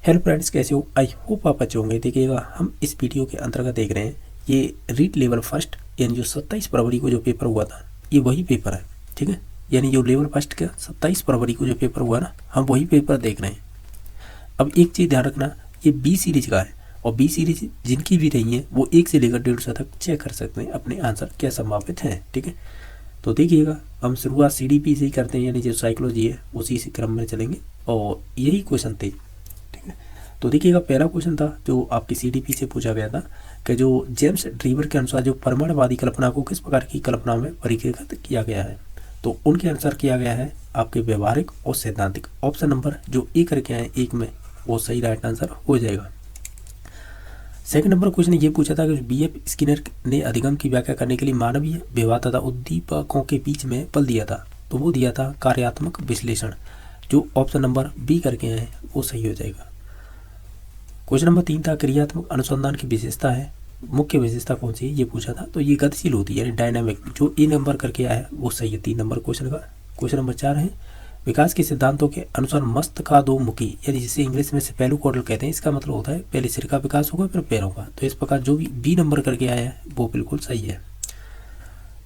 Hello friends, कैसे हो? I hope आप अच्छे होंगे। देखिएगा, हम इस वीडियो के अंतर्गत देख रहे हैं ये रीट लेवल फर्स्ट, यानी जो 27 फरवरी को जो पेपर हुआ था, ये वही पेपर है। ठीक है, यानी जो लेवल फर्स्ट का 27 फरवरी को जो पेपर हुआ ना, हम वही पेपर देख रहे हैं। अब एक चीज़ ध्यान रखना, ये बी सीरीज का है और बी सीरीज जिनकी भी रही है वो 1 से लेकर 150 तक चेक कर सकते हैं अपने आंसर क्या संभावित हैं। ठीक है, तो देखिएगा, हम शुरुआत CDP से ही करते हैं, यानी जो साइकोलॉजी है उसी से क्रम में चलेंगे और यही क्वेश्चन थे। ठीक है, तो देखिएगा, पहला क्वेश्चन था जो आपकी CDP से पूछा गया था कि जो जेम्स ड्रीवर के अनुसार जो परमाणुवादी कल्पना को किस प्रकार की कल्पना में वर्गीकृत किया गया है, तो उनके अनुसार किया गया है आपके व्यवहारिक और सैद्धांतिक। ऑप्शन नंबर जो ए करके आए एक में, वो सही राइट आंसर हो जाएगा। सेकंड नंबर क्वेश्चन ये पूछा था कि BF स्किनर ने अधिगम की व्याख्या करने के लिए मानवीय व्यवहार तथा उद्दीपकों के बीच में बल दिया था, तो वो दिया था कार्यात्मक विश्लेषण। जो ऑप्शन नंबर बी करके आए वो सही हो जाएगा। क्वेश्चन नंबर 3 था क्रियात्मक अनुसंधान की विशेषता है, मुख्य विशेषता कौन सी है, ये पूछा था, तो ये गतिशील होती है, यानी डायनामिक। जो ए नंबर करके आया है वो सही है 3 नंबर क्वेश्चन का। क्वेश्चन नंबर 4 है विकास के सिद्धांतों के अनुसार मस्तकादोमुखी, यानी जिसे इंग्लिश में सेपेलो कॉर्डल कहते हैं, इसका मतलब होता है पहले सिर का विकास होगा फिर पैरों का। तो इस प्रकार जो भी बी नंबर करके आया है वो बिल्कुल सही है।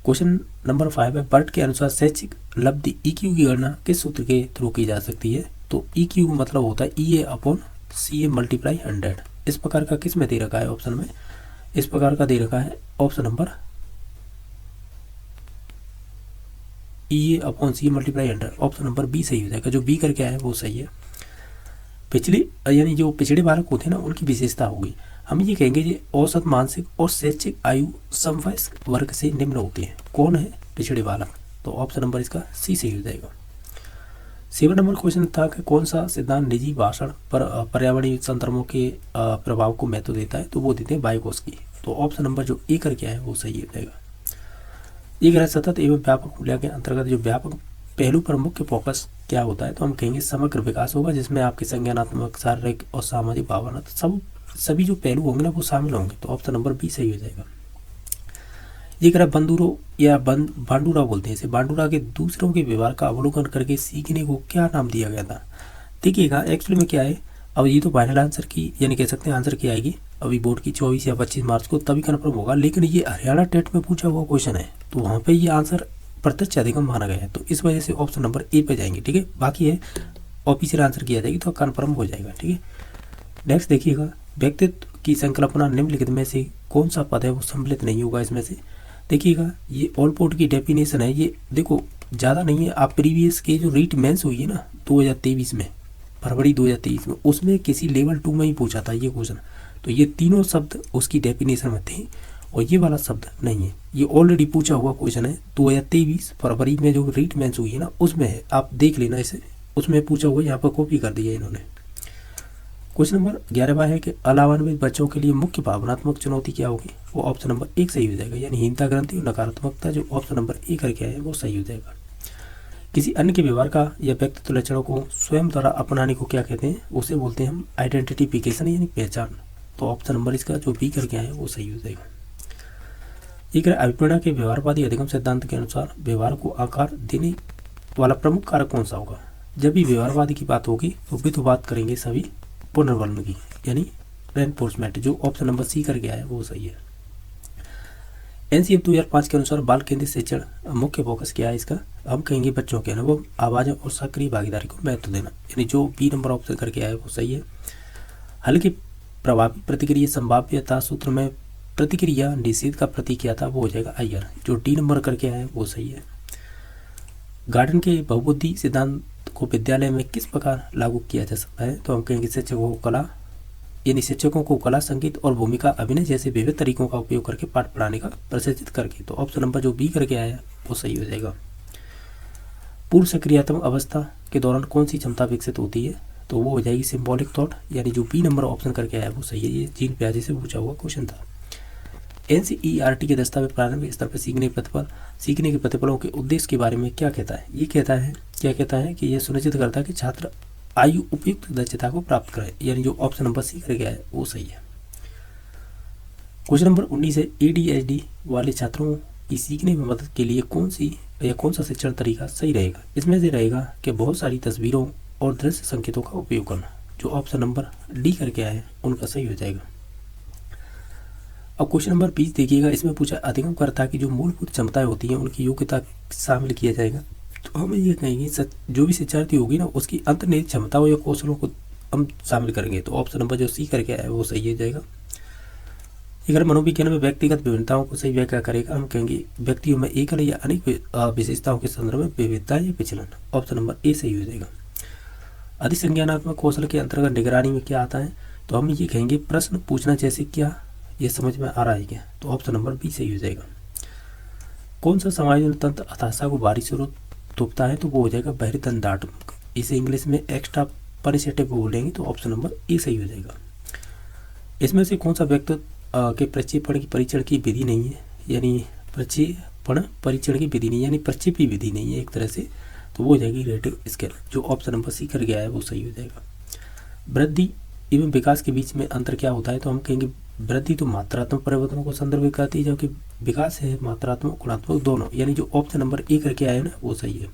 क्वेश्चन नंबर 5 है बर्ट के अनुसार शैक्षिक लब्धि EQ की गणना किस सूत्र के थ्रू की जा सकती है, तो EQ मतलब होता है EA/CA / 100। इस प्रकार का किस में दे रखा है ऑप्शन में, इस प्रकार का दे रखा है option number EA/CA / 100। Option number B सही हो जाएगा। जो बी करके आया है वो सही है। पिछले यानी जो पिछड़े बालक होते हैं ना, उनकी विशेषता होगी, हम ये कहेंगे ये औसत मानसिक और शैक्षिक आयु समवयस्क वर्ग से निम्न होते हैं। कौन है पिछड़े बालक, तो ऑप्शन नंबर इसका सी सही हो जाएगा। 7 नंबर क्वेश्चन था कि कौन सा सिद्धांत निजी भाषण पर पर्यावरणीय संदर्भों के प्रभाव को महत्व देता है, तो वो देते हैं वाइगोत्स्की। तो ऑप्शन नंबर जो ए करके आया है वो सही हो जाएगा। एक है सतत एवं व्यापक मूल्यांकन के अंतर्गत जो व्यापक पहलू पर मुख्य फोकस क्या होता है, तो हम कहेंगे समग्र विकास होगा, जिसमें आपके संज्ञानात्मक, शारीरिक और सामाजिक भावना सभी जो पहलू होंगे ना वो शामिल होंगे। तो ऑप्शन नंबर बी सही हो जाएगा। ये कह रहा बंदूरो या बांडूरा बोलते हैं इसे, बांडूरा के दूसरों के व्यवहार का अवलोकन करके सीखने को क्या नाम दिया गया था। देखिएगा, एक्चुअली में क्या है, अब ये तो फाइनल आंसर की, यानी कह सकते हैं आंसर की आएगी अभी बोर्ड की 24 या 25 मार्च को, तभी कन्फर्म होगा। लेकिन ये हरियाणा टेट में पूछा हुआ क्वेश्चन है, तो वहाँ पे ये आंसर प्रत्यक्ष अधिगम माना गया है, तो इस वजह से ऑप्शन नंबर ए पे जाएंगे। ठीक है, बाकी है ऑफिशियल आंसर किया जाएगी तो कन्फर्म हो जाएगा। ठीक है, नेक्स्ट देखिएगा, व्यक्तित्व की संकल्पना निम्नलिखित में से कौन सा पद है वो सम्मिलित नहीं होगा इसमें से। देखिएगा, ये ऑलपोर्ट की डेफिनेशन है, ये देखो ज़्यादा नहीं है, आप प्रीवियस के जो रीट मेंस हुई है ना 2023 में, फरवरी 2023 में, उसमें किसी लेवल 2 में ही पूछा था ये क्वेश्चन। तो ये तीनों शब्द उसकी डेफिनेशन में थे और ये वाला शब्द नहीं है, ये ऑलरेडी पूछा हुआ क्वेश्चन है 2023 फरवरी में जो रीट मेंस हुई है ना उसमें है, आप देख लेना इसे, उसमें पूछा हुआ, यहाँ पर कॉपी कर दिया इन्होंने। क्वेश्चन नंबर 11वां है कि अलावान्वित बच्चों के लिए मुख्य भावनात्मक चुनौती क्या होगी, वो ऑप्शन नंबर 1 सही हो जाएगा, यानी हीनता ग्रंथि और नकारात्मकता। जो ऑप्शन नंबर ए करके आए वो सही हो जाएगा। किसी अन्य के व्यवहार का या व्यक्तित्व लक्षणों को स्वयं द्वारा अपनाने को क्या कहते हैं, उसे बोलते हैं हम आइडेंटिफिकेशन, यानी पहचान। तो ऑप्शन नंबर इसका जो बी करके आए वो सही हो जाएगा। एक अभिप्रेरणा के व्यवहारवादी अधिगम सिद्धांत के अनुसार व्यवहार को आकार देने वाला प्रमुख कारक कौन सा होगा। जब भी व्यवहारवादी की बात होगी तो भी तो बात करेंगे सभी पुनर्वलन की, यानी रेनफोर्समेंट। जो ऑप्शन नंबर सी करके आया है वो सही है। NCF 2005 के अनुसार बाल केंद्रित शिक्षण मुख्य फोकस क्या है इसका, हम कहेंगे बच्चों के अनुभव, आवाज़ और सक्रिय भागीदारी को महत्व देना, यानी जो बी नंबर ऑप्शन करके आया है वो सही है। हल की प्रभावी प्रतिक्रिया संभाव्यता सूत्र में प्रतिक्रिया निषेध का प्रतीक क्या था, वो हो जाएगा IR। जो डी नंबर करके आया है वो सही है। गार्डन के बहुबुद्धि सिद्धांत को विद्यालय में किस प्रकार लागू किया जा सकता है, तो हम कहेंगे शिक्षकों को कला, संगीत और भूमिका अभिनय जैसे विविध तरीकों का उपयोग करके पाठ पढ़ाने का प्रशिक्षित करके। तो ऑप्शन नंबर जो बी करके आया है वो सही हो जाएगा। पूर्व सक्रियात्मक अवस्था के दौरान कौन सी क्षमता विकसित होती है, तो वो हो जाएगी सिंबॉलिक थॉट, यानी जो बी नंबर ऑप्शन करके आया है वो सही है। ये जीन प्याजे से पूछा हुआ क्वेश्चन था। NCERT के दस्तावेज प्रारंभिक स्तर पर सीखने के प्रतिफलों के उद्देश्य के बारे में क्या कहता है, ये कहता है कि यह सुनिश्चित करता है कि छात्र आयु उपयुक्त दक्षता को प्राप्त करे, यानी जो ऑप्शन नंबर सी करके आया है वो सही है। क्वेश्चन नंबर 19 है ADHD वाले छात्रों की सीखने में मदद के लिए कौन सा शिक्षण तरीका सही रहेगा। इसमें से रहेगा कि बहुत सारी तस्वीरों और दृश्य संकेतों का उपयोग करना, जो ऑप्शन नंबर डी करके आए उनका सही हो जाएगा। अब क्वेश्चन नंबर 20 देखिएगा, इसमें पूछा अधिगमकर्ता की जो मूलभूत क्षमताएं होती हैं उनकी योग्यता शामिल किया जाएगा। तो हम ये कहेंगे जो भी शिक्षार्थी होगी ना उसकी अंतर्निहित क्षमताओं या कौशलों को हम शामिल करेंगे। तो ऑप्शन नंबर जो सी करके आया वो सही हो जाएगा। अगर मनोविज्ञान में व्यक्तिगत विभिन्नताओं को सही व्याख्या करेगा, हम कहेंगे व्यक्तियों में एकल या अनेक विशेषताओं के संदर्भ में विविधता या विचलन। ऑप्शन नंबर ए सही हो जाएगा। अधिसंज्ञानात्मक कौशल के अंतर्गत निगरानी में क्या आता है, तो हम ये कहेंगे प्रश्न पूछना जैसे क्या, ये समझ में आ रहा है क्या, तो ऑप्शन नंबर बी सही हो जाएगा। कौन सा समायोजन तंत्र हताशा को बाहरी स्रोत थोपता है, तो वो हो जाएगा बहिर्दंडात्मक, इसे इंग्लिश में एक्स्ट्रा पनिशेटिव बोलेंगे, तो ऑप्शन नंबर ए सही हो जाएगा। इसमें से कौन सा व्यक्तित्व के प्रक्षेपण की परीक्षण की विधि नहीं है, यानी प्रक्षेपण परीक्षण की विधि नहीं, यानी प्रक्षेपी विधि नहीं है एक तरह से, तो वो हो जाएगी रेटिंग स्केल, जो ऑप्शन नंबर सी कर गया है वो सही हो जाएगा। वृद्धि एवं विकास के बीच में अंतर क्या होता है, तो हम कहेंगे वृद्धि तो मात्रात्मक परिवर्तनों को संदर्भित करती है, जबकि विकास है मात्रात्मक गुणात्मक दोनों, यानी जो ऑप्शन नंबर ए करके आया है ना वो सही है।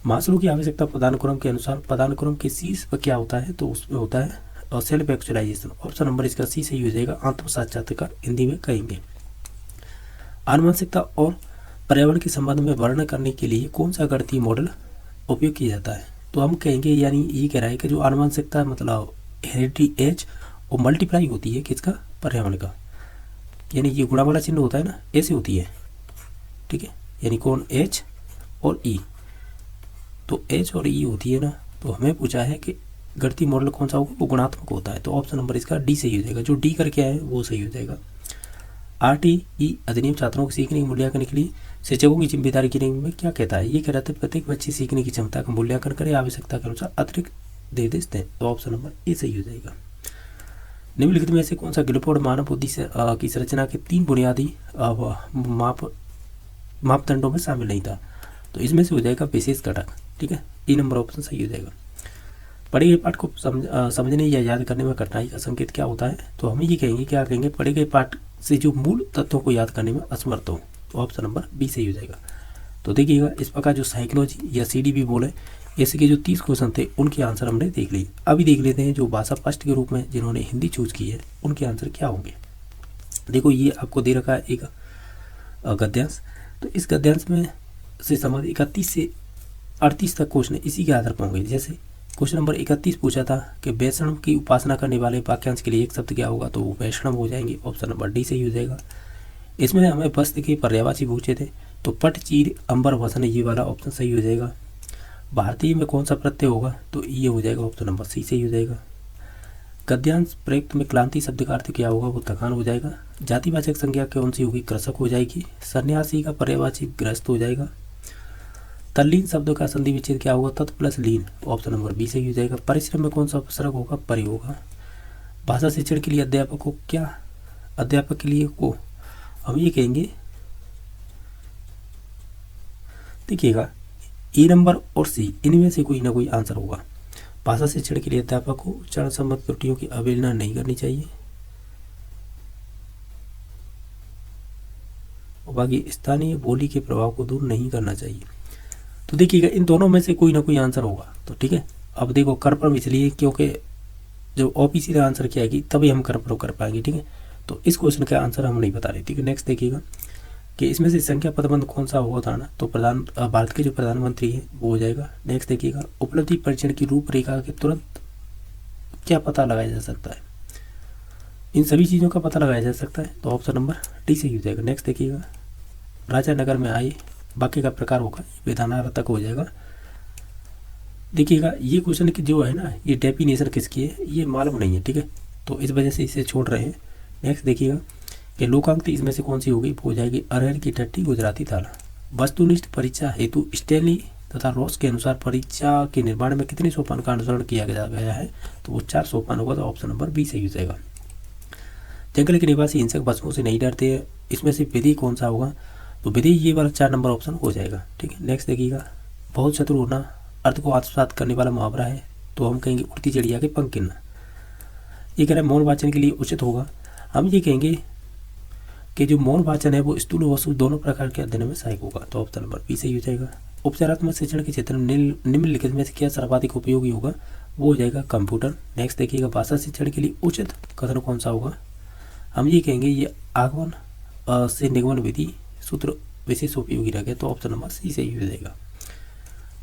मास्लो की आवश्यकता पदानुक्रम के अनुसार पदानुक्रम के शीर्ष पर क्या होता है, तो उसमें होता है सेल्फ एक्चुअलाइजेशन। ऑप्शन नंबर इसका सी सही हो जाएगा, आत्म साक्षात्कार हिंदी में कहेंगे। आनुवंशिकता और पर्यावरण के संबंध में वर्णन करने के लिए कौन सा गणितीय मॉडल उपयोग किया जाता है, तो हम कहेंगे यानी ये कह रहा है कि जो आनुवंशिकता मतलब हेरिडिटी एच और मल्टीप्लाई होती है किसका, पर्यावरण का, यानी ये गुणा वाला चिन्ह होता है ना ऐसे होती है, ठीक है, यानी कौन एच और ई, तो एच और ई होती है ना, तो हमें पूछा है कि गणितीय मॉडल कौन सा होगा, वो गुणात्मक होता है, तो ऑप्शन नंबर इसका डी सही हो जाएगा, जो डी करके आए वो सही हो जाएगा। RTE अधिनियम छात्रों को सीखने के मूल्यांकन के लिए शिक्षकों की जिम्मेदारी के लिए में क्या कहता है, ये कह रहा था प्रत्येक बच्चे सीखने की क्षमता का मूल्यांकन करे, आवश्यकता के अनुसार अतिरिक्त निर्देश दें, तो ऑप्शन नंबर ए सही हो जाएगा। निम्नलिखित में से कौन सा गिलफोर्ड मानव बुद्धि की संरचना के 3 बुनियादी मापदंडों में शामिल नहीं था, तो इसमें से हो जाएगा विशेष घटक, ठीक है, ए नंबर ऑप्शन सही हो जाएगा। पढ़े गए पाठ को समझने या याद करने में कठिनाई का संकेत क्या होता है, तो हम ये कहेंगे क्या कहेंगे, पढ़े गए पाठ से जो मूल तत्वों को याद करने में असमर्थ हो, तो ऑप्शन नंबर बी सही हो जाएगा। तो देखिएगा इस प्रकार जो साइकोलॉजी या CDB बोले ऐसे के जो 30 क्वेश्चन थे उनके आंसर हमने देख लिए। अभी देख लेते हैं जो भाषा फर्स्ट के रूप में जिन्होंने हिंदी चूज की है उनके आंसर क्या होंगे। देखो ये आपको दे रखा है एक गद्यांश, तो इस गद्यांश में से संबंधित 31 से 38 तक क्वेश्चन इसी के आधार पर होंगे। जैसे क्वेश्चन नंबर 31 पूछा था कि वैष्णव की उपासना करने वाले वाक्यांश के लिए एक शब्द क्या होगा, तो वो वैष्णव हो जाएंगे, ऑप्शन नंबर डी सही हो जाएगा। इसमें हमें वस्त्र के पर्यायवाची पूछे थे, तो पट चीर अंबर वसन ये वाला ऑप्शन सही हो जाएगा। भारतीय में कौन सा प्रत्यय होगा, तो ये हो जाएगा, ऑप्शन नंबर सी सही हो जाएगा। गद्यांश प्रयुक्त में क्लांति शब्द का अर्थ क्या होगा, वो थकान हो जाएगा। जातिवाचक संज्ञा कौन सी होगी, कृषक हो जाएगी। सन्यासी का पर्यायवाची गृहस्थ हो जाएगा। तल्लीन शब्द का संधि विच्छेद क्या होगा, तत् प्लस लीन, ऑप्शन नंबर बी सही हो जाएगा। परिश्रम में कौन सा उपसर्ग होगा, परि होगा। भाषा शिक्षण के लिए अध्यापक को क्या, अध्यापक के लिए को हम ये कहेंगे, देखिएगा ए नंबर और सी इनमें से कोई ना कोई आंसर होगा। भाषा शिक्षण के लिए अध्यापक को उच्चारण संबंधी त्रुटियों की अवहेलना नहीं करनी चाहिए, और बाकी स्थानीय बोली के प्रभाव को दूर नहीं करना चाहिए। तो देखिएगा इन दोनों में से कोई ना कोई आंसर होगा, तो ठीक है। अब देखो कर्पण इसलिए क्योंकि जब OPC का आंसर क्या आएगी तभी हम कर्पण कर पाएंगे, ठीक है। तो इस क्वेश्चन का आंसर हम नहीं बता रहे, ठीक है। नेक्स्ट देखिएगा कि इसमें से संख्या पदबंध कौन सा होगा था ना, तो भारत के जो प्रधानमंत्री है वो हो जाएगा। नेक्स्ट देखिएगा उपलब्धि परीक्षण की रूपरेखा के तुरंत क्या पता लगाया जा सकता है, इन सभी चीज़ों का पता लगाया जा सकता है, तो ऑप्शन नंबर डी सही हो जाएगा। नेक्स्ट देखिएगा राजा नगर में आए वाक्य का प्रकार होगा, विधानार्थक हो जाएगा। देखिएगा ये क्वेश्चन की जो है ना ये डेफिनेशन किसकी है ये मालूम नहीं है, ठीक है, तो इस वजह से इसे छोड़ रहे हैं। नेक्स्ट देखिएगा कि लोकांकित इसमें से कौन सी होगी, हो जाएगी अरहर की टट्टी गुजराती थाला। वस्तुनिष्ठ परीक्षा हेतु स्टैनली तथा रॉस के अनुसार परीक्षा के निर्माण में कितने सोपान का अनुसरण किया गया है, तो वो 4 सोपान होगा, तो ऑप्शन नंबर बी सही हो जाएगा। जंगल के निवासी हिंसक पशुओं से नहीं डरते हैं, इसमें से विधि कौन सा होगा, तो विधि ये वाला 4 नंबर ऑप्शन हो जाएगा, ठीक है। नेक्स्ट देखिएगा बहुत शत्रु होना अर्थ को आत्मसात करने वाला मुहावरा है, तो हम कहेंगे उड़ती चिड़िया के पंख गिनना। ये कह रहे हैं मौन वाचन के लिए उचित होगा, हम ये कहेंगे कि जो मौन वाचन है वो स्थूल व सूक्ष्म दोनों प्रकार के अध्ययन में सहायक होगा, तो ऑप्शन नंबर बी सही हो जाएगा। उपचारात्मक शिक्षण के क्षेत्र में निम्नलिखित में से क्या सर्वाधिक उपयोगी होगा, वो हो जाएगा कंप्यूटर। नेक्स्ट देखिएगा, भाषा शिक्षण के लिए उचित कथन कौन सा होगा, हम ये कहेंगे ये आगमन से निगमन विधि सूत्र विशेष उपयोगी रहेगा, तो ऑप्शन नंबर सी सही हो जाएगा।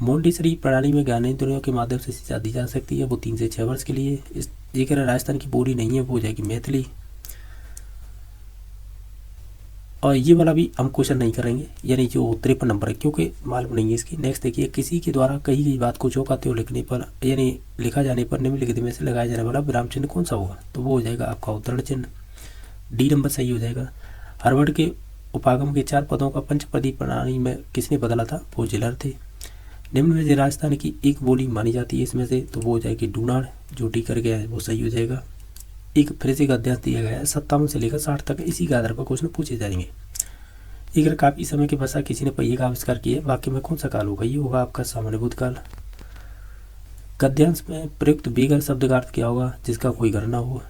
मोंटेसरी प्रणाली में ज्ञानेंद्रियों के माध्यम से शिक्षा दी जा सकती है, वो 3 से 6 वर्ष के लिए। इस ये कह रहा है राजस्थान की बोली नहीं है, वो हो जाएगी मैथिली। और ये वाला भी हम क्वेश्चन नहीं करेंगे, यानी जो 53 नंबर है, क्योंकि मालूम नहीं है इसकी। नेक्स्ट देखिए, किसी के द्वारा कही गई बात को चौंकाते हुए लिखने पर यानी लिखा जाने पर निम्नलिखित में से लगाया जाने वाला विराम चिन्ह कौन सा होगा, तो वो हो जाएगा आपका उद्धरण चिन्ह। डी नंबर सही हो जाएगा। हार्वर्ड के उपागम के 4 पदों का पंचपदी प्रणाली में किसने बदला था, वो जिलर थे। निम्न में से राजस्थान की एक बोली मानी जाती है इसमें से, तो वो हो जाएगी डूनाड़, जो डी कर गया है वो सही हो जाएगा। एक फ्रेजिक अध्याय दिया गया है 57 से लेकर 60 तक, इसी के आधार पर क्वेश्चन पूछे जाएंगे। अगर काफी समय के पश्चात किसी ने पहिए का आविष्कार किया, वाक्य में कौन सा काल होगा, ये होगा आपका सामान्य भूतकाल। गद्यांश में प्रयुक्त बेगर शब्द का अर्थ क्या होगा, जिसका कोई घर न हो।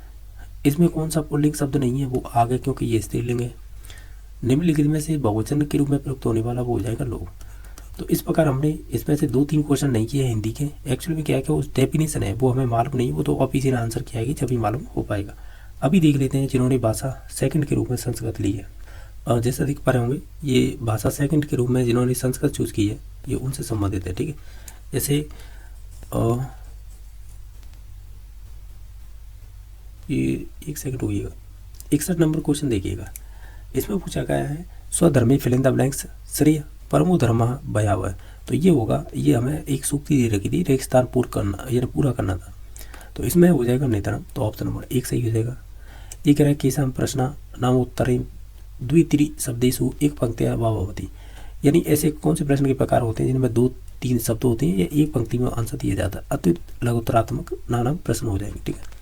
इसमें कौन सा पुल्लिंग शब्द नहीं है, वो आगे, क्योंकि ये स्त्रीलिंग है। निम्नलिखित में से बहुवचन के रूप में प्रयुक्त होने वाला वो हो जाएगा लोग। तो इस प्रकार हमने इसमें से 2-3 क्वेश्चन नहीं किए हिंदी के। एक्चुअली में क्या है कि उस डेफिनेशन है वो हमें मालूम नहीं, वो तो ऑफिशियल आंसर किया है जब भी मालूम हो पाएगा। अभी देख लेते हैं जिन्होंने भाषा सेकंड के रूप में संस्कृत ली है। जैसे देख पा रहे होंगे, ये भाषा सेकंड के रूप में जिन्होंने संस्कृत चूज की है, ये उनसे संबंधित है, ठीक है। जैसे ये एक सेकंड होइएगा, 61 नंबर क्वेश्चन देखिएगा। इसमें पूछा गया है स्वधर्मी फिल इन द ब्लैंक्स श्रेय परमो धर्म भयावह, तो ये होगा, ये हमें एक सूक्ति दे रखी थी, रेगिस्तान पूर्ण करना यानी पूरा करना था, तो इसमें हो जाएगा नेतरम, तो ऑप्शन नंबर 1 सही हो जाएगा। ये कह रहा है केशम प्रश्न नाम उत्तरी द्वितीय शब्देशु एक पंक्तिया भवती, यानी ऐसे कौन से प्रश्न के प्रकार होते हैं जिनमें 2-3 शब्द होते हैं या एक पंक्ति में आंसर दिया जाता है, अत्युत लघुत्तरात्मक नाना प्रश्न हो जाएंगे, ठीक है।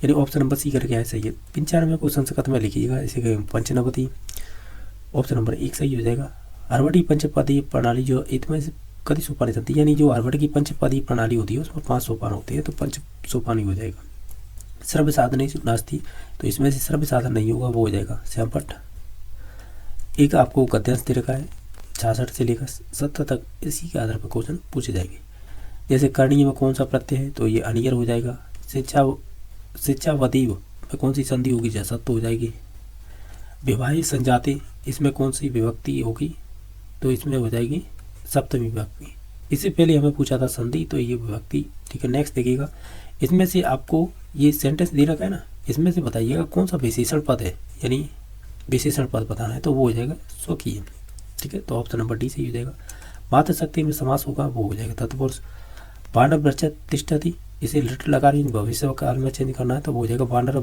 यानी ऑप्शन नंबर सी करके है सही है। 95 को संस्कृत में लिखिएगा, इसे पंचनवती, ऑप्शन नंबर 1 सही हो जाएगा। हरवटी पंचपदी प्रणाली जो इसमें कति सोपानी चलती है, यानी जो हरवट की पंचपदी प्रणाली होती है उसमें 5 सोपान होते हैं, तो 5 सोपानी हो जाएगा। सर्व साधन नास्ती, तो इसमें से सर्व साधन नहीं होगा, वो हो जाएगा श्यामपट्ट। एक आपको गद्यांश दे रखा है 66 से लेकर 70 तक, इसी के आधार पर क्वेश्चन पूछे जाएंगे। जैसे कर्णीय में कौन सा प्रत्यय है, तो ये अनियर हो जाएगा। शिक्षावतीव में कौन सी संधि होगी, जसत हो जाएगी। विवाही संजाति, इसमें कौन सी विभक्ति होगी, तो इसमें हो जाएगी सप्तमी विभक्ति। इससे पहले हमें पूछा था संधि, तो ये विभक्ति, ठीक है। नेक्स्ट देखिएगा, इसमें से आपको ये सेंटेंस दे रखा है ना, इसमें से बताइएगा कौन सा विशेषण पद है, यानी विशेषण पद बताना है, तो वो हो जाएगा स्वकीय, ठीक है। तो ऑप्शन नंबर डी सही हो जाएगा। मातृशक्ति में समास होगा, वो हो जाएगा तत्पुरुष। पांडव वृक्ष तिष्ठति, इसे लिटिल लगा रही भविष्य काल में चेंज करना है, तो वो हो जाएगा पांडव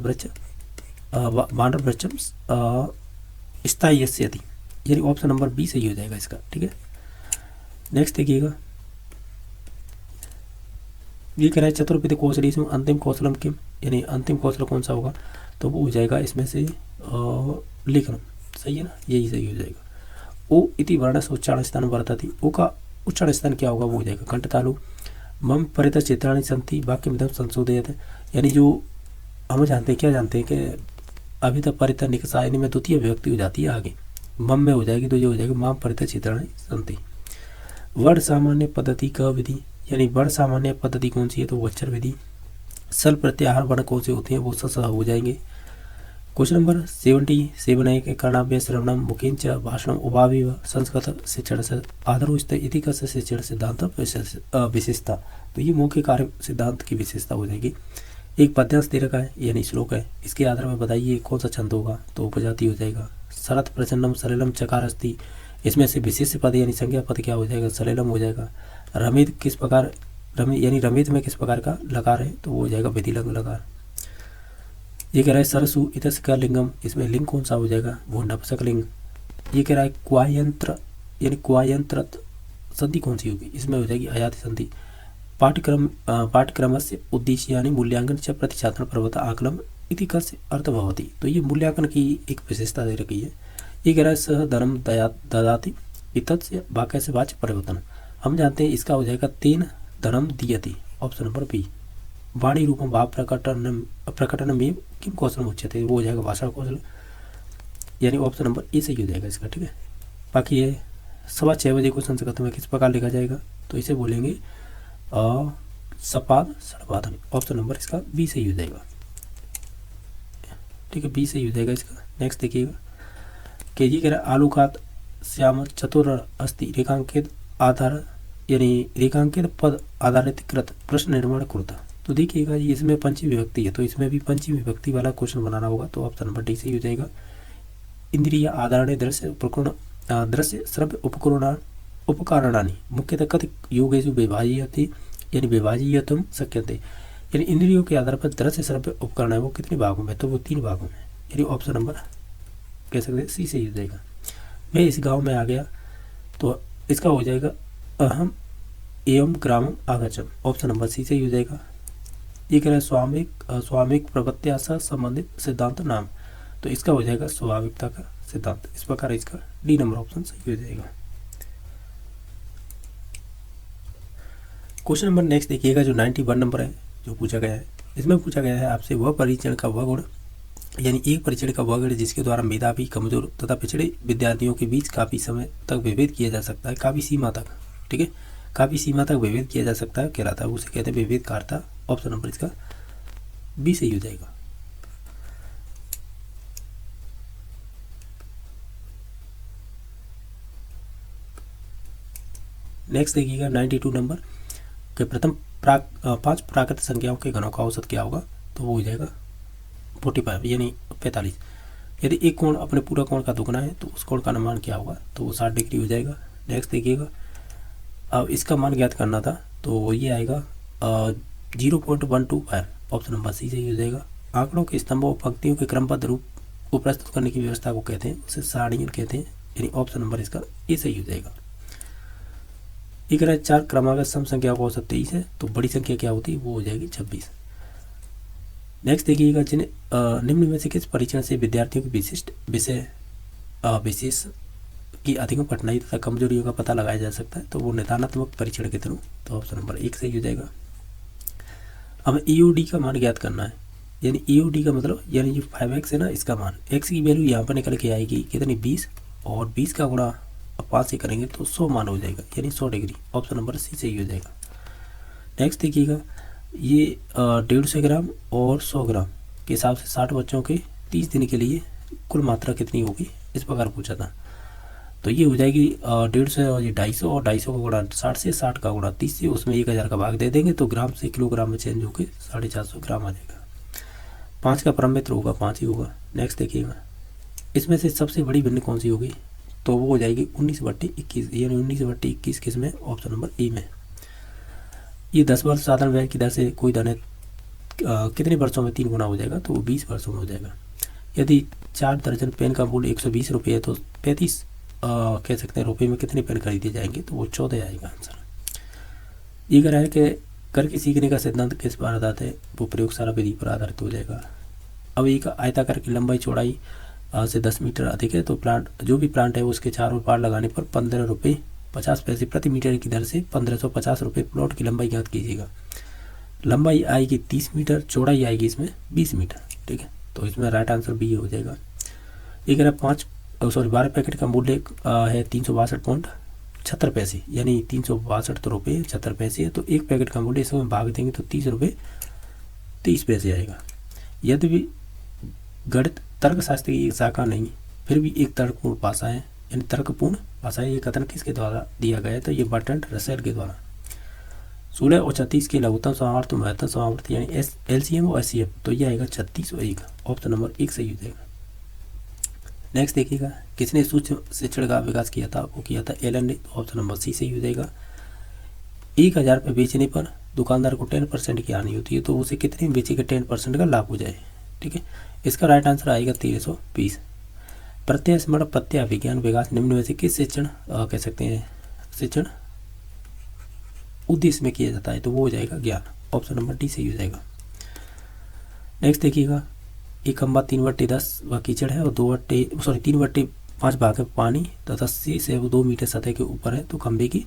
वृक्षम स्थाय्यस्यति, यानी ऑप्शन नंबर बी सही हो जाएगा इसका, ठीक है। नेक्स्ट देखिएगा, ये कह रहा है चतुर्विध कौशल में अंतिम कौशलम किम, यानी अंतिम कौशल कौन सा होगा, तो वो हो जाएगा इसमें से लेखन, सही है ना, यही सही हो जाएगा। ओ इति वर्ण से उच्चारण स्थान वर्तति, ओ का उच्चारण स्थान क्या होगा, वो हो जाएगा कंठतालु। मम परित चित्राणी संति वाक्य में संशोधित, यानी जो हम जानते हैं, क्या जानते हैं कि अभी तक परित निकसायनी में द्वितीय विभक्ति हो जाती है आगे, मम में हो जाएगी, तो ये हो जाएगा मम परित चित्राणी संति। वर्ण सामान्य पद्धति का विधि, यानी वर्ण सामान्य पद्धति कौन सी है, तो वच्चर विधि। सल प्रत्याहार वर्ण कौन से होते हैं, वो स हो जाएंगे। क्वेश्चन नंबर 77 है कि कर्णाभ्य श्रवणम मुखेंच भाषणम उभाविव संस्कृत शिक्षण से आधारोस्त इति का शिक्षण सिद्धांत विशेषता, तो ये मुख्य कार्य सिद्धांत की विशेषता हो जाएगी। एक पद्यांश दे रखा है, यानी श्लोक है, इसके आधार में बताइए कौन सा छंद होगा, तो उपजाति हो जाएगा। शरत प्रचन्नम सलिलम चकारस्ति, इसमें से विशेष पद यानी संज्ञा पद क्या हो जाएगा, सलिलम हो जाएगा। रमेद किस प्रकार, यानी रमेद में किस प्रकार का लकार है, तो वो हो जाएगा विधिलंग लकार। ये कह रहा है सरसु इतस का लिंगम, इसमें लिंग कौन सा हो जाएगा, वो नपुंसक लिंग। ये कह रहा है क्वायंत्र, यानी क्वायंत्रत संधि कौन सी होगी, इसमें हो जाएगी अयाति संधि। पाठ्यक्रम से उद्देश्य यानी मूल्यांकन च प्रतिछात्रण प्रवता आकलम इति कस्य अर्थ भवति, तो ये मूल्यांकन की एक विशेषता दे रखी है। ये कह रहा है सह धर्म ददाति इतस्य वाक्य से वाच्य परिवर्तन, हम जानते हैं इसका हो जाएगा तेन धर्म दीयति, ऑप्शन नंबर बी। वाणी रूपम भाव प्रकटन में किम कौशल उच्यते, वो हो जाएगा भाषा कौशल, यानी ऑप्शन नंबर ए सही हो जाएगा इसका, ठीक है। बाकी ये 6:15 बजे क्वेश्चन से खत्म है, किस प्रकार लिखा जाएगा? तो इसे बोलेंगे सपाद सड़पाद। ऑप्शन नंबर इसका बी सही हो जाएगा। ठीक है, बी सही हो जाएगा इसका। नेक्स्ट देखिएगा, के जी कह रहा आलू खात श्याम चतुर अस्ति रेखांकित आधार यानी रेखांकित पद आधारित कृत प्रश्न निर्माण कुरता। तो देखिएगा ये इसमें पंचमी विभक्ति है, तो इसमें भी पंचमी विभक्ति वाला क्वेश्चन बनाना होगा। तो ऑप्शन नंबर डी सही हो जाएगा। इंद्रिय आधारणे दृश्य उपकरण दृश्य श्रव्य उपकरणानि मुख्यतः कति योगेषु विभाज्यते यानी विभाज्यतुं शक्यते। यानी इंद्रियों के आधार पर दृश्य श्रव्य उपकरण है वो कितने भागों में? तो वो 3 भागों में। यानी ऑप्शन नंबर कह सकते हैं सी सही हो जाएगा। मैं इस गांव में आ गया, तो इसका हो जाएगा अहम एवं ग्रामम आगच्छम। ऑप्शन नंबर सी सही हो जाएगा। ये कह रहा है स्वामिक प्रवृत्तिया से संबंधित सिद्धांत नाम, तो इसका हो जाएगा स्वाभाविकता का सिद्धांत। इस प्रकार इसका डी नंबर ऑप्शन सही हो जाएगा। क्वेश्चन नंबर नेक्स्ट देखिएगा, जो 91 नंबर है जो पूछा गया है, इसमें पूछा गया है आपसे वह परीक्षण का वह गुण यानी एक परीक्षण का वह गुण जिसके द्वारा मेधावी कमजोर तथा पिछड़े विद्यार्थियों के बीच काफ़ी समय तक विभेद किया जा सकता है, काफ़ी सीमा तक। ठीक है, काफ़ी सीमा तक विभेद किया जा सकता है कहलाता है, उसे कहते हैं विभेदकारता। ऑप्शन नंबर इसका बी सही हो जाएगा। नेक्स्ट देखिएगा 92 नंबर के प्रथम 5 प्राकृत संख्याओं के घनों का औसत क्या होगा? तो वो हो जाएगा 45 यानी 45। यदि एक कोण अपने पूरा कोण का दुगना है तो उस कोण का मान क्या होगा? तो वो 60 डिग्री हो जाएगा। नेक्स्ट देखिएगा, अब इसका मान ज्ञात करना था, तो ये आएगा 0.125। ऑप्शन नंबर सी सही हो जाएगा। आंकड़ों के स्तंभों और पंक्तियों के क्रमबद्ध रूप को प्रस्तुत करने की व्यवस्था को कहते हैं, उसे सारणियन कहते हैं। यानी ऑप्शन नंबर इसका ए सही हो जाएगा। एक रहा 4 क्रमागत सम संख्या का औसत 23 है, तो बड़ी संख्या क्या होती है? वो हो जाएगी 26। नेक्स्ट देखिएगा, जिन्हें निम्न में से किस परीक्षण से विद्यार्थियों की विशिष्ट विशेष की अधिकतम कठिनाई तथा कमजोरियों का पता लगाया जा सकता है? तो वो निदानात्मक परीक्षण के थ्रू। तो ऑप्शन नंबर 1 सही हो जाएगा। हमें ईओडी का मान ज्ञात करना है, यानी ईओडी का मतलब यानी जो 5x है ना, इसका मान x की वैल्यू यहाँ पर निकल के आएगी कितनी? 20, और 20 का गुणा 5 से करेंगे तो 100 मान हो जाएगा, यानी 100 डिग्री। ऑप्शन नंबर सी सही हो जाएगा। नेक्स्ट देखिएगा, ये 150 ग्राम और 100 ग्राम के हिसाब से 60 बच्चों के 30 दिन के लिए कुल मात्रा कितनी होगी? इस प्रकार पूछा था। तो ये हो जाएगी 150 और ये 250, और 250 का गुणा 60 से, 60 का गुणा 30 से, उसमें 1000 का भाग दे देंगे तो ग्राम से किलोग्राम में चेंज होकर 450 ग्राम आ जाएगा। 5 का परम मित्र होगा 5 ही होगा। नेक्स्ट देखिएगा, इसमें से सबसे बड़ी भिन्न कौन सी होगी? तो वो हो जाएगी 19/21, यानी 19/21 किस में? ऑप्शन नंबर ए में। ये 10 वर्ष साधारण व्यय की दर से कोई धन कितने वर्षों में 3 गुना हो जाएगा? तो वो 20 वर्षों में हो जाएगा। यदि 4 दर्जन पेन का मूल्य 120 रुपये है, तो 35 कह सकते हैं रुपये में कितने पेन खरीदे जाएंगे? तो वो 14 आएगा आंसर। ये कह रहा है कि करके सीखने का सिद्धांत किस पर आधारित है? वो प्रयोगशाला विधि पर आधारित हो जाएगा। अब एक आयताकार की लंबाई चौड़ाई से 10 मीटर अधिक है, तो प्लांट जो भी प्लांट है उसके चारों पार लगाने पर 15 रुपये 50 पैसे प्रति मीटर की दर से 1550 रुपये प्लॉट की लंबाई ज्ञात कीजिएगा। लंबाई आएगी 30 मीटर, चौड़ाई आएगी इसमें 20 मीटर। ठीक है, तो इसमें राइट आंसर बी हो जाएगा। एक अगर 12 पैकेट का मूल्य है 362.76 पैसे, यानी 362 रुपये 76 पैसे है, तो एक पैकेट का मूल्य इसमें भाग देंगे तो 30 रुपये 30 पैसे आएगा। यदि गणित तर्कशास्त्र की एक शाखा नहीं फिर भी एक तर्कपूर्ण भाषा है, यानी तर्कपूर्ण भाषा है, ये कथन किसके द्वारा दिया गया है? तो ये बर्ट्रैंड रसेल के द्वारा। 16 और 36 के लघुत्तम समावर्त महत्तम समावर्त यानी एलसीएम और एचसीएफ, तो ये आएगा 36 और 1। ऑप्शन नंबर 1 सही हो जाएगा। नेक्स्ट देखिएगा, किसने सूक्ष्म शिक्षण का विकास किया था? वो किया था एलन ने। तो ऑप्शन नंबर सी सही हो जाएगा। 1000 रुपये बेचने पर दुकानदार को 10% की हानि होती है, तो उसे कितने बेचेगा 10% का लाभ हो जाए? ठीक है, इसका राइट आंसर आएगा 1320। प्रत्यय स्मरण प्रत्यय विज्ञान विकास निम्न में से किस शिक्षण कह सकते हैं शिक्षण उद्देश्य में किया जाता है? तो वो हो जाएगा ज्ञान। ऑप्शन नंबर डी सही हो जाएगा। नेक्स्ट देखिएगा, एक खंबा 3/10 व कीचड़ है और 3/5 भाग है पानी तथा 80 से 2 मीटर सतह के ऊपर है, तो खंबे की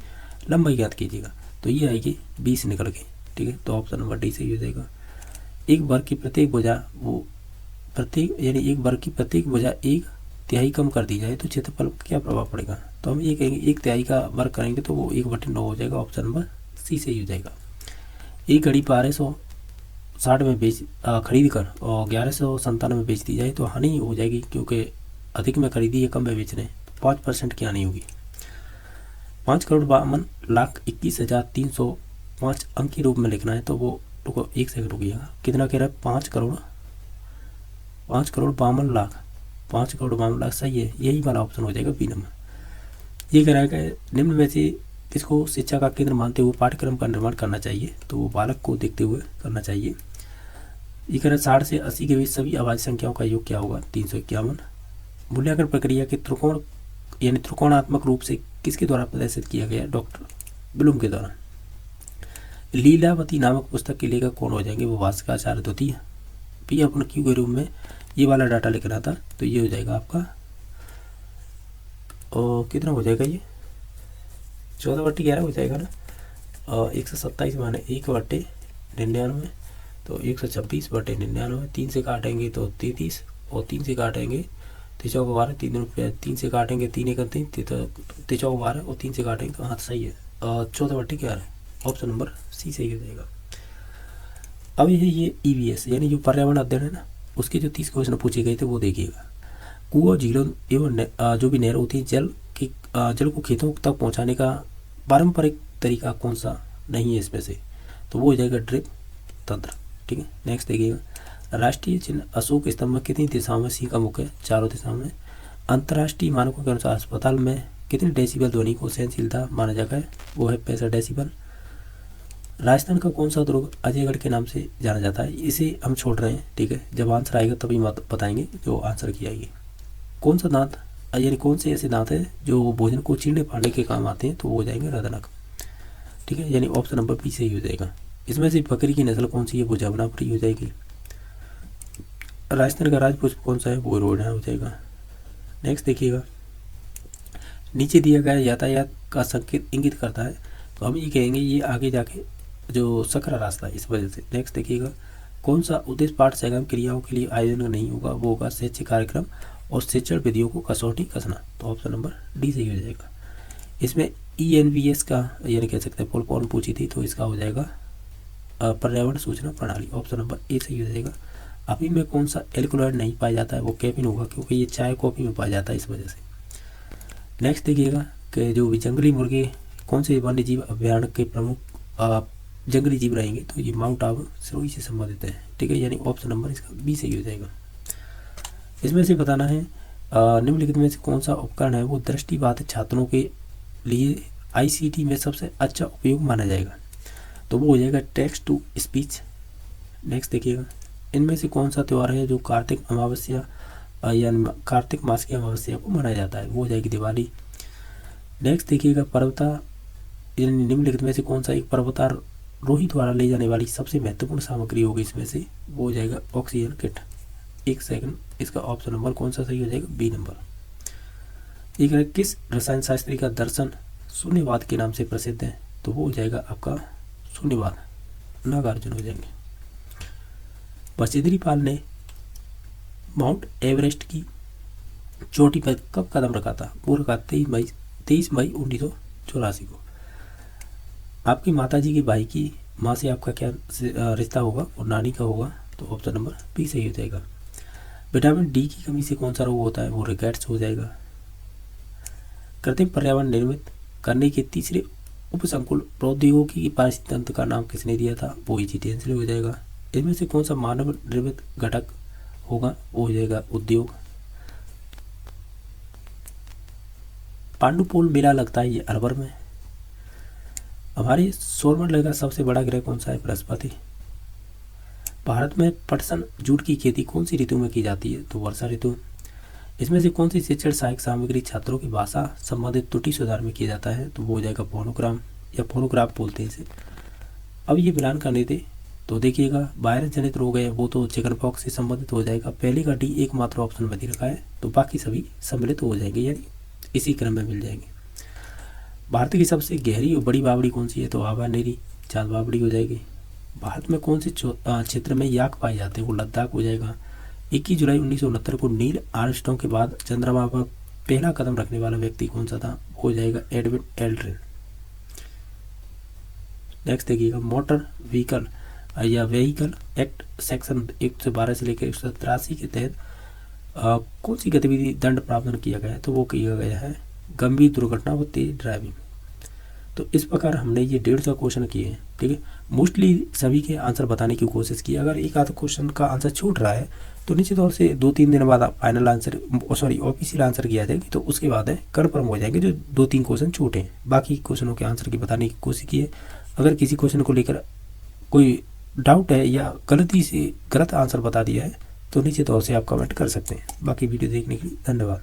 लंबाई ज्ञात कीजिएगा। तो ये आएगी 20 निकल के। ठीक है, तो ऑप्शन नंबर डी सही हो जाएगा। एक वर्ग की प्रत्येक भुजा वो प्रत्येक यानी एक वर्ग की प्रत्येक भुजा एक तिहाई कम कर दी जाए तो क्षेत्रफल पर क्या प्रभाव पड़ेगा? तो हम ये कहेंगे 1/3 का वर्ग करेंगे तो वो 1/9 हो जाएगा। ऑप्शन नंबर सी सही हो जाएगा। एक घड़ी 1260 में खरीद कर और 1197 में बेच दी जाए तो हानि हो जाएगी, क्योंकि अधिक में खरीदी है कम में बेच रहे हैं, 5% की हानि होगी। 5,52,21,305 अंक के रूप में लिखना है तो वो रुको 1 सेकंड रुकिएगा, कितना कह रहा है? 5,52,00,000। 5,52,00,000 सही है, यही वाला ऑप्शन हो जाएगा बी नंबर। ये कह रहा है कि निम्न में से इसको शिक्षा का केंद्र मानते हुए पाठ्यक्रम का निर्माण करना चाहिए, तो वो बालक को देखते हुए करना चाहिए। ये कह रहा है 60 से 80 के बीच सभी अभाज्य संख्याओं का योग क्या होगा? 351। मूल्यांकन प्रक्रिया के त्रिकोण यानी त्रिकोणात्मक रूप से किसके द्वारा प्रदर्शित किया गया? डॉक्टर ब्लूम के द्वारा। लीलावती नामक पुस्तक के लेखक कौन हो जाएंगे? वो भास्कराचार्य द्वितीय। भी अपन क्यू के रूप में ये वाला डाटा लिखना था, तो ये हो जाएगा आपका, और कितना हो जाएगा? ये 14/11 हो जाएगा ना, और 127 माने 1/99, तो 126/99। 3 से काटेंगे तो 33, और 3 से काटेंगे 3 12, 3 से काटेंगे 3 1 3, 3 12 और 3 से काटेंगे तो हाँ सही है, 14/11। ऑप्शन नंबर सी सही हो जाएगा। अब ये EVS यानी जो पर्यावरण अध्ययन है ना, उसके जो 30 क्वेश्चन पूछे गए थे वो देखिएगा। कुआं, झीलों एवं जो भी नहर होती है, जल को खेतों तक पहुंचाने का पारंपरिक तरीका कौन सा नहीं है इसमें से? तो वो हो जाएगा ड्रिप तंत्र। ठीक है, नेक्स्ट देखिएगा। राष्ट्रीय चिन्ह अशोक स्तंभ में कितनी दिशाओं में सी का मुख है? चारों दिशाओं में। अंतर्राष्ट्रीय मानकों के अनुसार अस्पताल में कितने डेसिबल ध्वनि को सहनशीलता माना जाता है? वो है 65 डेसिबल। राजस्थान का कौन सा दुर्ग अजयगढ़ के नाम से जाना जाता है? इसे हम छोड़ रहे हैं, ठीक है, जब आंसर आएगा तभी बताएंगे जो आंसर की आएगी। कौन सा दांत यानी कौन से ऐसे दांत है जो भोजन को चीरने फाड़ने के काम आते हैं? तो वो हो जाएंगे रदनक। ठीक है, यानी ऑप्शन नंबर बी सही हो जाएगा। इसमें से बकरी की नस्ल कौन सी है? वो जमुनापुरी हो जाएगी। राजस्थान का राजपुष्प कौन सा है? वो रोडा हो जाएगा। नेक्स्ट देखिएगा, नीचे दिया गया यातायात का संकेत इंगित करता है, तो हम ये कहेंगे ये आगे जाके जो सकरा रास्ता है इस वजह से। नेक्स्ट देखिएगा, कौन सा उद्देश्य पाठ संगम क्रियाओं के लिए आयोजन नहीं होगा? वो होगा शैक्षिक कार्यक्रम और शिक्षण विधियों को कसौटी कसना। तो ऑप्शन नंबर डी सही हो जाएगा। इसमें ENVS का यानी कह सकते हैं फुल फॉर्म पूछी थी, तो इसका हो जाएगा पर्यावरण सूचना प्रणाली। ऑप्शन नंबर ए सही हो जाएगा। अभी में कौन सा एल्कोलॉइड नहीं पाया जाता है? वो कैफीन होगा, क्योंकि ये चाय कॉफ़ी में पाया जाता है इस वजह से। नेक्स्ट देखिएगा कि जो भी जंगली मुर्गे कौन से वन्य जीव अभ्यारण्य के प्रमुख जंगली जीव रहेंगे? तो ये माउंट आबू सिरोही से संबंधित है। ठीक है, यानी ऑप्शन नंबर इसका बी सही हो जाएगा। इसमें से बताना है निम्नलिखित में से कौन सा उपकरण है वो दृष्टिबाधित छात्रों के लिए ICT में सबसे अच्छा उपयोग माना जाएगा? तो वो हो जाएगा टेक्स्ट टू स्पीच। नेक्स्ट देखिएगा, इनमें से कौन सा त्यौहार है जो कार्तिक अमावस्या या कार्तिक मास की अमावस्या को मनाया जाता है? वो हो जाएगी दिवाली। नेक्स्ट देखिएगा, यानी निम्नलिखित में से कौन सा एक पर्वतारोही द्वारा ले जाने वाली सबसे महत्वपूर्ण सामग्री होगी इसमें से? वो हो जाएगा ऑक्सीजन किट। 1 सेकंड, इसका ऑप्शन नंबर कौन सा सही हो जाएगा? B number. एक है किस रसायन शास्त्री का दर्शन शून्यवाद के नाम से प्रसिद्ध है? तो वो हो जाएगा आपका शून्यवाद, नागार्जुन हो जाएंगे। बचेंद्री पाल ने माउंट एवरेस्ट की चोटी पर कब कदम रखा था? वो रखा 23 मई 1984 को। आपकी माताजी के भाई की माँ से आपका क्या रिश्ता होगा? और नानी का होगा, तो ऑप्शन नंबर बी सही हो जाएगा। विटामिन डी की कमी से कौन सा रोग होता है? वो रिकेट्स हो जाएगा। कृत्रिम पर्यावरण निर्मित करने के तीसरे उपसंकुल प्रौद्योगिकी की पारिस्थितिकी तंत्र का नाम किसने दिया था? वो ईजीटेंसिल हो जाएगा। इनमें से कौन सा मानव निर्मित घटक होगा? वो हो जाएगा उद्योग। पांडुपोल मेला लगता है ये अरबर में। हमारे सौरमंडल का सबसे बड़ा ग्रह कौन सा है? बृहस्पति। भारत में पटसन जूट की खेती कौन सी ऋतु में की जाती है? तो वर्षा ऋतु। इसमें से कौन सी शिक्षण सहायक सामग्री छात्रों की भाषा संबंधित त्रुटि सुधार में किया जाता है? तो वो हो जाएगा फोनोग्राम या फोनोग्राफ बोलते हैं इसे। अब ये मिलान करने थे, तो देखिएगा वायरस जनित रोग है वो तो चिकन पॉक्स से संबंधित हो जाएगा। पहले का डी एकमात्र ऑप्शन बच रखा है, तो बाकी सभी सम्मिलित हो जाएंगे, यानी इसी क्रम में मिल जाएंगे। भारत की सबसे गहरी और बड़ी बावड़ी कौन सी है? तो आभा नेरी चांद बावड़ी हो जाएगी। भारत में कौन से क्षेत्र में याक पाए जाते हैं? वो लद्दाख हो जाएगा। 21 जुलाई 1969 को नील आर्मस्ट्रांग के बाद चंद्रमा पर पहला कदम रखने वाला व्यक्ति कौन सा था? हो जाएगा एडविन एल्ड्रिन। नेक्स्ट देखिएगा, मोटर व्हीकल या व्हीकल एक्ट सेक्शन 112 से लेकर 183 के तहत कौन सी गतिविधि दंड प्रावधान किया गया है? तो वो किया गया है गंभीर दुर्घटना व तेज ड्राइविंग। तो इस प्रकार हमने ये 150 क्वेश्चन किए हैं, ठीक है। मोस्टली सभी के आंसर बताने की कोशिश की। अगर एक आध क्वेश्चन का आंसर छूट रहा है तो निश्चित तौर से 2-3 दिन बाद फाइनल आंसर ऑफिशियल आंसर किया जाएगी, तो उसके बाद है कन्फर्म हो जाएंगे जो 2-3 क्वेश्चन छूटे हैं। बाकी क्वेश्चनों के आंसर की बताने की कोशिश की है। अगर किसी क्वेश्चन को लेकर कोई डाउट है या गलती से गलत आंसर बता दिया है तो निश्चित तौर से आप कमेंट कर सकते हैं। बाकी वीडियो देखने के लिए धन्यवाद।